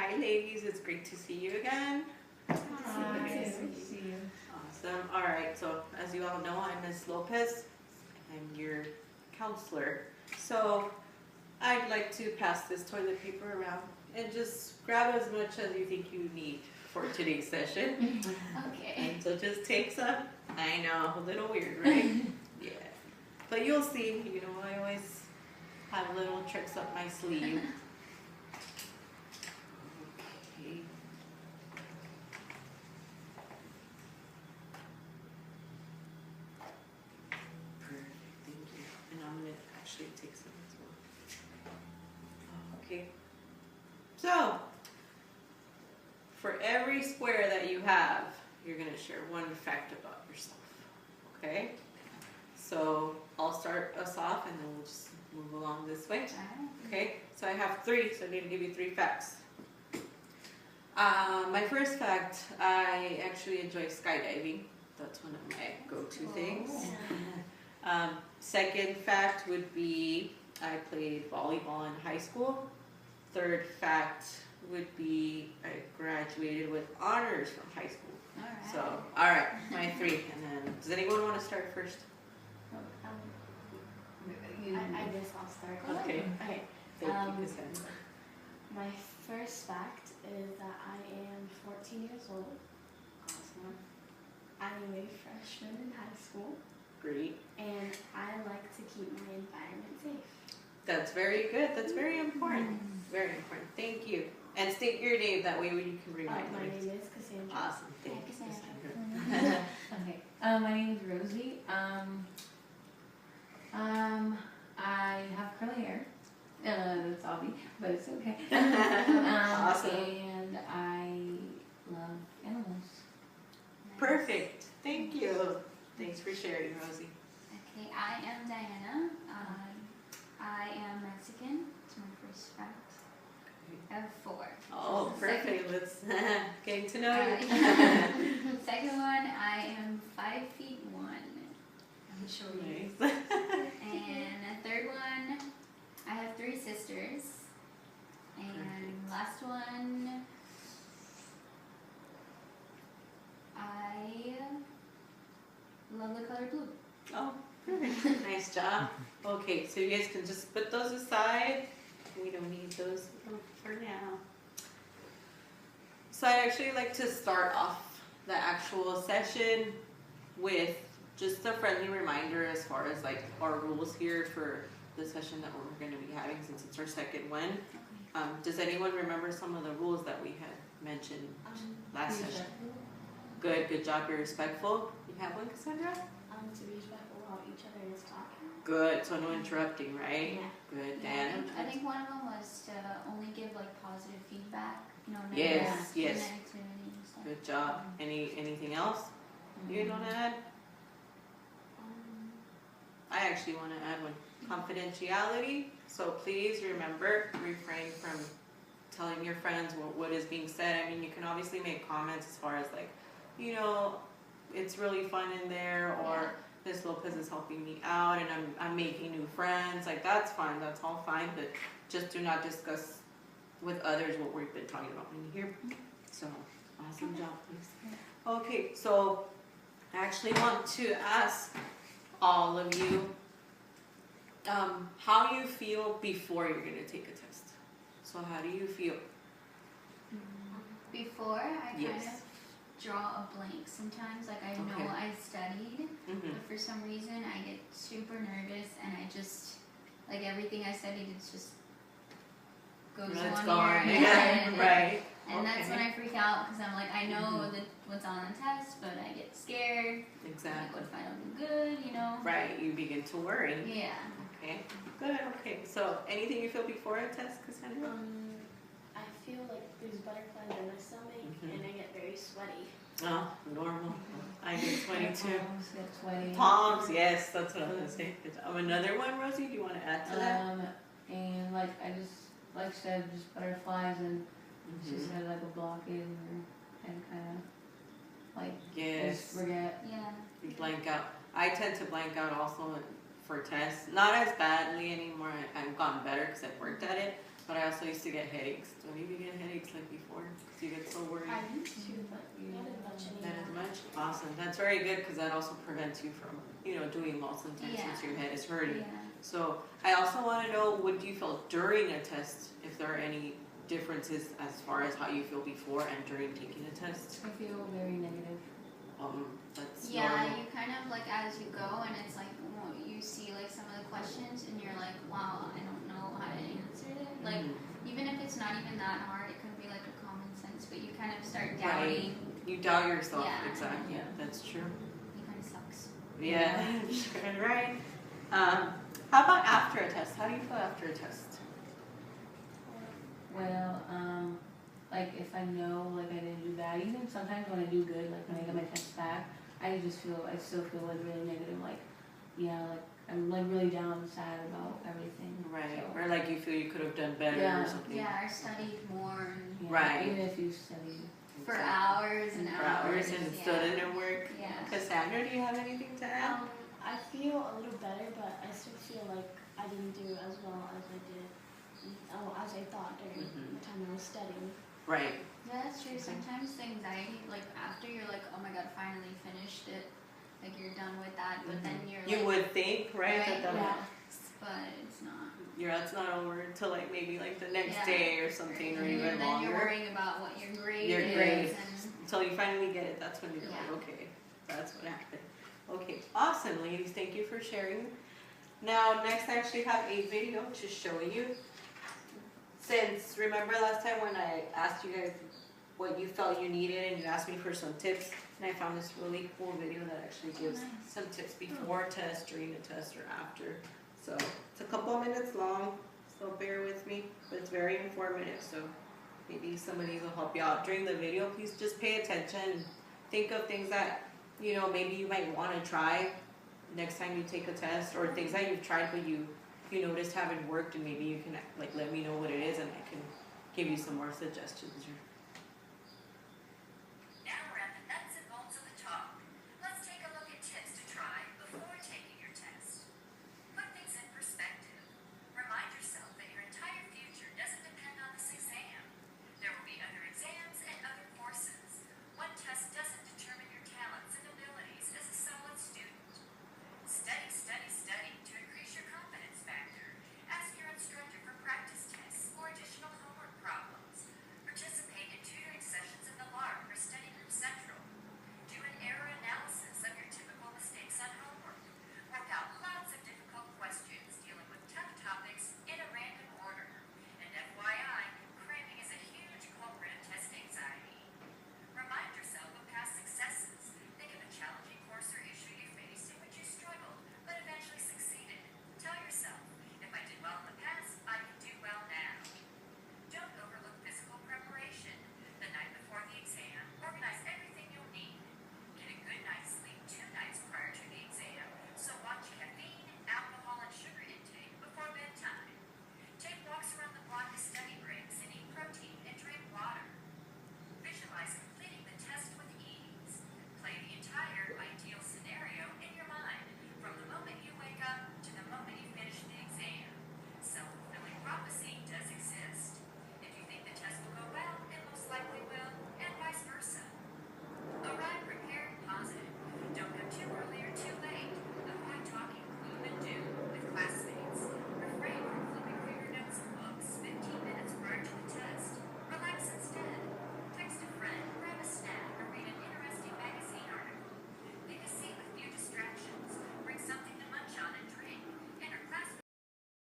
Hi ladies, it's great to see you again. Hi, Nice good to see you. Awesome. All right, so as you all know, I'm Ms. Lopez. I'm your counselor. So I'd like to pass this toilet paper around and just grab as much as you think you need for today's session. Okay. And so just take some. I know, a little weird, right? Yeah. But you'll see, I always have little tricks up my sleeve. Okay. Perfect, thank you. And I'm going to actually take some as well. Okay. So, for every square that you have, you're going to share one fact about yourself. Okay? So, I'll start us off and then we'll just move along this way. Okay? So, I have 3, so I need to give you 3 facts. My first fact, I actually enjoy skydiving. That's one of my go-to things. Second fact would be I played volleyball in high school. Third fact would be I graduated with honors from high school. All right. So, all right, my 3. And then, does anyone want to start first? I guess I'll start. Okay. Okay. Thank you, Cassandra. My first fact is that I am 14 years old. Awesome. I am a freshman in high school, Great. and I like to keep my environment safe. That's very good. That's very important. Very important. Thank you. And state your name, that way you can remind My me. name is Cassandra. Awesome. Thank you, Cassandra. Cassandra. Okay. My name is Rosie. I have curly hair. That's obvious, but it's okay. Awesome. And I love animals. Perfect. Thank you. Thanks for sharing, Rosie. Okay, I am Diana. I am Mexican. It's my first fact. I have 4. Oh, perfect. Let's getting to know you. Second one, I am 5'1". I'm short. Nice. And the third one, I have 3 sisters. And Perfect. last one, I love the color blue. Oh, perfect. Nice job. Okay, so you guys can just put those aside. We don't need those for now. So I actually like to start off the actual session with just a friendly reminder as far as like our rules here for the session that we're going to be having, since it's our second one. Does anyone remember some of the rules that we had mentioned last session? Good job. You're respectful. You have one, Cassandra? To be respectful while each other is talking. Good. So no interrupting, right? Yeah. Good. Yeah, Dan? I think one of them was to only give like positive feedback. Yes, yes. Negativity and stuff. Good job. Anything else you want to add? I actually want to add one. Confidentiality. So please remember, refrain from telling your friends what is being said. I mean, you can obviously make comments as far as like, it's really fun in there, or Ms. Lopez is helping me out and I'm making new friends. Like, that's fine. That's all fine. But just do not discuss with others what we've been talking about in here. So, awesome job, please. Okay, so I actually want to ask all of you how you feel before you're going to take a test. So how do you feel? Before, I kind Yes. of draw a blank sometimes. Like, I know Okay. I studied, Mm-hmm. but for some reason I get super nervous and I just, like, everything I studied, it's just goes It's one gone. ear Yeah, and right. And that's when Okay. I freak out because I'm like, I know Mhm. that what's on the test, but I get scared. Like, Exactly. what if I don't do good, Right, you begin to worry. Yeah. Okay, good. Okay, so anything you feel before a test, Cassandra? I feel like there's butterflies in my stomach, and I get very sweaty. Oh, normal. I get sweaty too. Palms get sweaty. Palms, yes, that's what I was gonna say. Good job. Another one, Rosie, do you want to add to that? And like I said, just butterflies, and she Mhm. said like a blockage or and kind of like Yes, just forget. Yeah. you blank out. I tend to blank out also for tests. Not as badly anymore. I've gotten better because I've worked at it. But I also used to get headaches. Don't you get headaches like before? Because you get so worried. I used to, but not as much Not as anymore. much? Awesome. That's very good because that also prevents you from, doing well sometimes Yeah. since your head is hurting. Yeah. So I also want to know, what do you feel during a test, if there are any differences as far as how you feel before and during taking a test? I feel very negative. That's Yeah, normal. you kind of like as you go, and it's like you see like some of the questions, and you're like, wow, I don't know how to answer it. Like Mhm. even if it's not even that hard, it could be like a common sense, but you kind of start Right. doubting. You doubt yourself. Yeah. Exactly. Yeah. That's true. It kind of sucks. Yeah, sure, right. How about after a test? How do you feel after a test? Well, like if I know like I didn't do bad, even sometimes when I do good, like when I get my test back, I still feel like really negative, like like I'm like really down and sad about everything. Right. So, Or like you feel you could have done better Yeah. or something. Yeah, or studied more and yeah, Right. Even if you study. for hours and For hours and it still yeah. didn't work. Yeah. Cassandra, do you have anything to add? I feel a little better, but I still feel like I didn't do as well as I did, as I thought during Mhm. the time I was studying. Right. Yeah, that's true. Okay. Sometimes the anxiety, like after you're like, oh my god, finally finished it, like you're done with that, but then you're You like, would think, right? Right, That yeah. but it's not. it's not over until like maybe like the next Yeah. day or something, or even And then you're longer. worrying about what your grade Your is. grade. And Until you finally get it, that's when you're Yeah. like, okay, that's what happened. Okay, awesome, ladies. Thank you for sharing. Now, next I actually have a video to show you. Since, remember last time when I asked you guys what you felt you needed and you asked me for some tips, and I found this really cool video that actually gives nice. some tips before test, during the test, or after. So, it's a couple of minutes long, so bear with me, but it's very informative, so maybe somebody will help you out during the video. Please just pay attention. Think of things that, maybe you might want to try next time you take a test, or things that you've tried but you noticed haven't worked, and maybe you can like let me know what it is and I can give you some more suggestions or